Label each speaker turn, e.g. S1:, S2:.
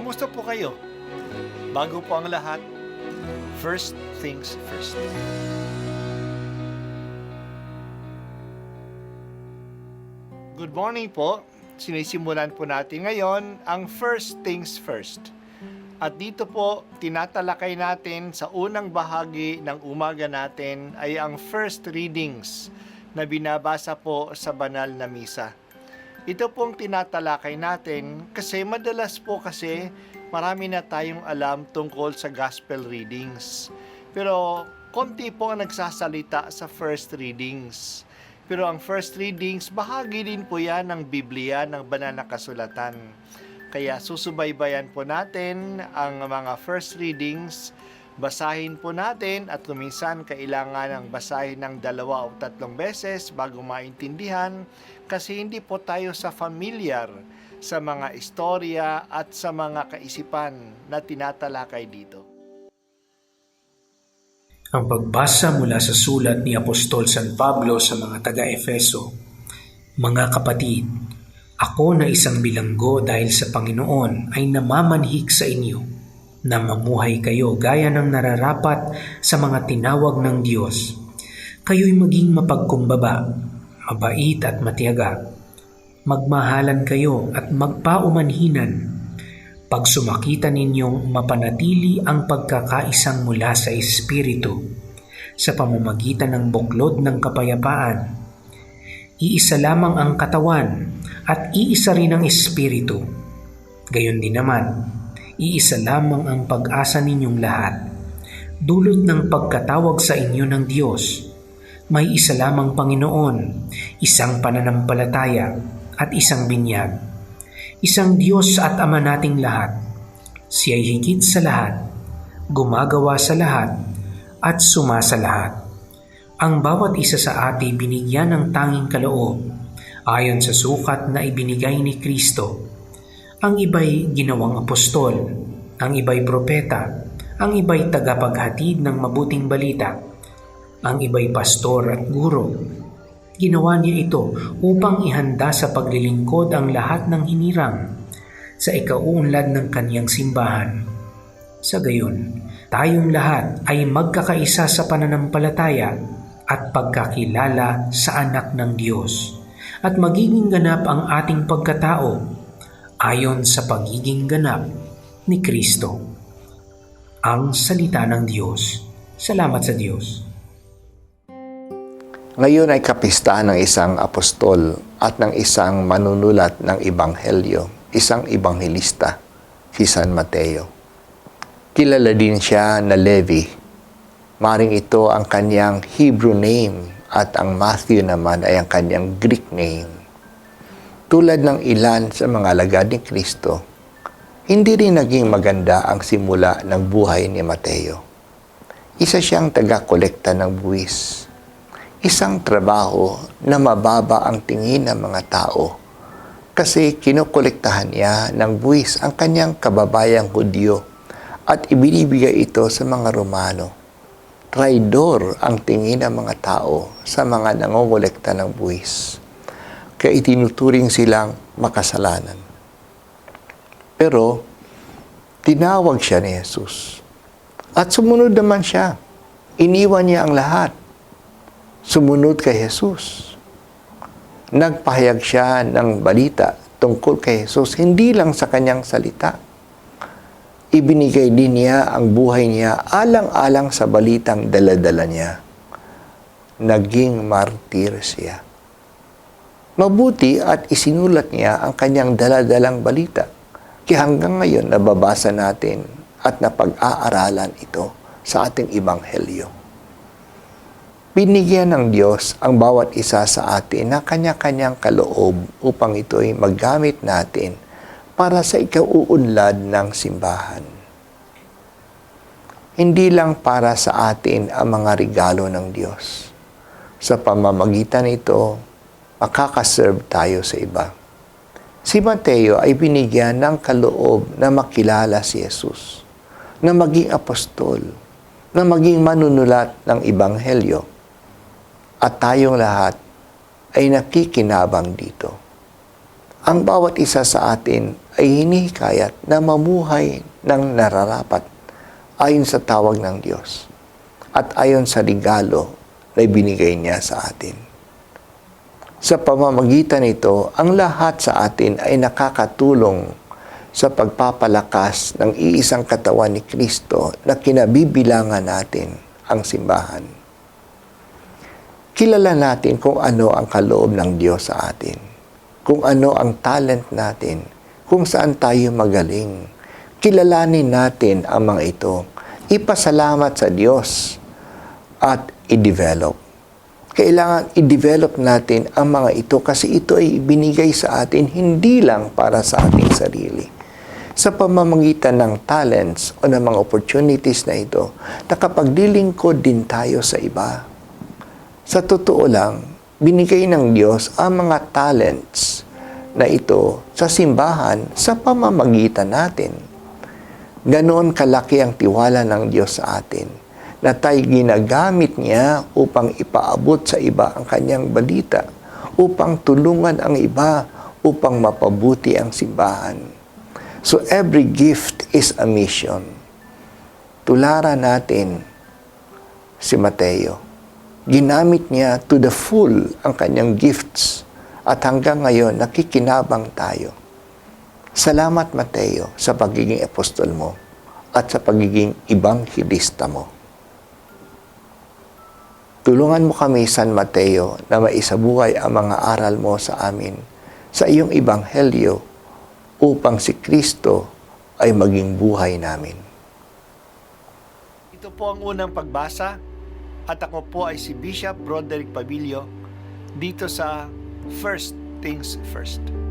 S1: Kamusta po kayo? Bago po ang lahat, first things first. Good morning po. Sinisimulan po natin ngayon ang first things first. At dito po, tinatalakay natin sa unang bahagi ng umaga natin ay ang first readings na binabasa po sa banal na misa. Ito pong tinatalakay natin kasi madalas po kasi marami na tayong alam tungkol sa gospel readings. Pero konti po ang nagsasalita sa first readings. Pero ang first readings, bahagi din po yan ng Biblia, ng banal na kasulatan. Kaya susubaybayan po natin ang mga first readings, basahin po natin at kuminsan kailangan ng basahin ng 2 o 3 beses bago maintindihan kasi hindi po tayo familiar sa mga istorya at sa mga kaisipan na tinatalakay dito.
S2: Ang pagbasa mula sa sulat ni Apostol San Pablo sa mga taga-Efeso. Mga kapatid, ako na isang bilanggo dahil sa Panginoon ay namamanhik sa inyo na mamuhay kayo gaya ng nararapat sa mga tinawag ng Diyos. Kayo'y maging mapagkumbaba, mabait at matiyaga. Magmahalan kayo at magpaumanhinan. Pag sumakita ninyong mapanatili ang pagkakaisang mula sa Espiritu sa pamamagitan ng buklod ng kapayapaan. Iisa lamang ang katawan at iisa rin ang Espiritu. Gayon din naman, iisa lamang ang pag-asa ninyong lahat. Dulot ng pagkatawag sa inyo ng Diyos, may isa lamang Panginoon, isang pananampalataya at isang binyag. Isang Diyos at Ama nating lahat. Siya'y higit sa lahat, gumagawa sa lahat, at sumasa lahat. Ang bawat isa sa atin binigyan ng tanging kaloob, ayon sa sukat na ibinigay ni Kristo. Ang iba'y ginawang apostol, ang iba'y propeta, ang iba'y tagapaghatid ng mabuting balita, ang iba'y pastor at guro. Ginawa niya ito upang ihanda sa paglilingkod ang lahat ng hinirang sa ikauunlad ng kaniyang simbahan. Sa gayon, tayong lahat ay magkakaisa sa pananampalataya at pagkakilala sa anak ng Diyos at magiging ganap ang ating pagkatao ayon sa pagiging ganap ni Kristo. Ang salita ng Diyos. Salamat sa Diyos.
S3: Ngayon ay kapistahan ng isang apostol at ng isang manunulat ng Ebanghelyo, isang ebanghelista, si San Mateo. Kilala din siya na Levi. Maring ito ang kanyang Hebrew name at ang Matthew naman ay ang kanyang Greek name. Tulad ng ilan sa mga alagad ni Kristo, hindi rin naging maganda ang simula ng buhay ni Mateo. Isa siyang taga-kolekta ng buwis. Isang trabaho na mababa ang tingin ng mga tao kasi kinukolektahan niya ng buwis ang kanyang kababayang Hudyo at ibinibigay ito sa mga Romano. Traidor ang tingin ng mga tao sa mga nangongolekta ng buwis. Kaya itinuturing silang makasalanan. Pero tinawag siya ni Jesus at sumunod naman siya. Iniwan niya ang lahat. Sumunod kay Jesus. Nagpahayag siya ng balita tungkol kay Jesus, hindi lang sa kanyang salita. Ibinigay din niya ang buhay niya alang-alang sa balitang dala-dala niya. Naging martir siya. Mabuti at isinulat niya ang kanyang dala-dalang balita. Kaya hanggang ngayon nababasa natin at napag-aaralan ito sa ating Ebanghelyo. Binigyan ng Diyos ang bawat isa sa atin na kanya-kanyang kaloob upang ito'y magamit natin para sa ikauunlad ng simbahan. Hindi lang para sa atin ang mga regalo ng Diyos. Sa pamamagitan nito, makakaserve tayo sa iba. Si Mateo ay binigyan ng kaloob na makilala si Jesus, na maging apostol, na maging manunulat ng Ebanghelyo. At tayong lahat ay nakikinabang dito. ang bawat isa sa atin ay hinihikayat na mamuhay ng nararapat ayon sa tawag ng Diyos at ayon sa regalo na ibinigay niya sa atin. Sa pamamagitan nito, ang lahat sa atin ay nakakatulong sa pagpapalakas ng iisang katawan ni Kristo na kinabibilangan natin ang simbahan. Kilala natin kung ano ang kaloob ng Diyos sa atin, kung ano ang talent natin, kung saan tayo magaling. Kilalanin natin ang mga ito, ipasalamat sa Diyos at i-develop. Kailangan i-develop natin ang mga ito kasi ito ay binigay sa atin hindi lang para sa ating sarili. Sa pamamagitan ng talents o ng mga opportunities na ito, nakapaglilingkod din tayo sa iba. Sa totoo lang, binigay ng Diyos ang mga talents na ito sa simbahan sa pamamagitan natin. Ganoon kalaki ang tiwala ng Diyos sa atin na tayo ginagamit niya upang ipaabot sa iba ang kanyang balita, upang tulungan ang iba, upang mapabuti ang simbahan. So every gift is a mission. Tularan natin si Mateo. Ginamit niya to the full ang kanyang gifts at hanggang ngayon nakikinabang tayo. Salamat Mateo sa pagiging apostol mo at sa pagiging ibanghilista mo. Tulungan mo kami, San Mateo, na maisabuhay ang mga aral mo sa amin sa iyong ebanghelyo upang si Kristo ay maging buhay namin.
S1: Ito po ang unang pagbasa at ako po ay si Bishop Broderick Pabilio dito sa First Things First.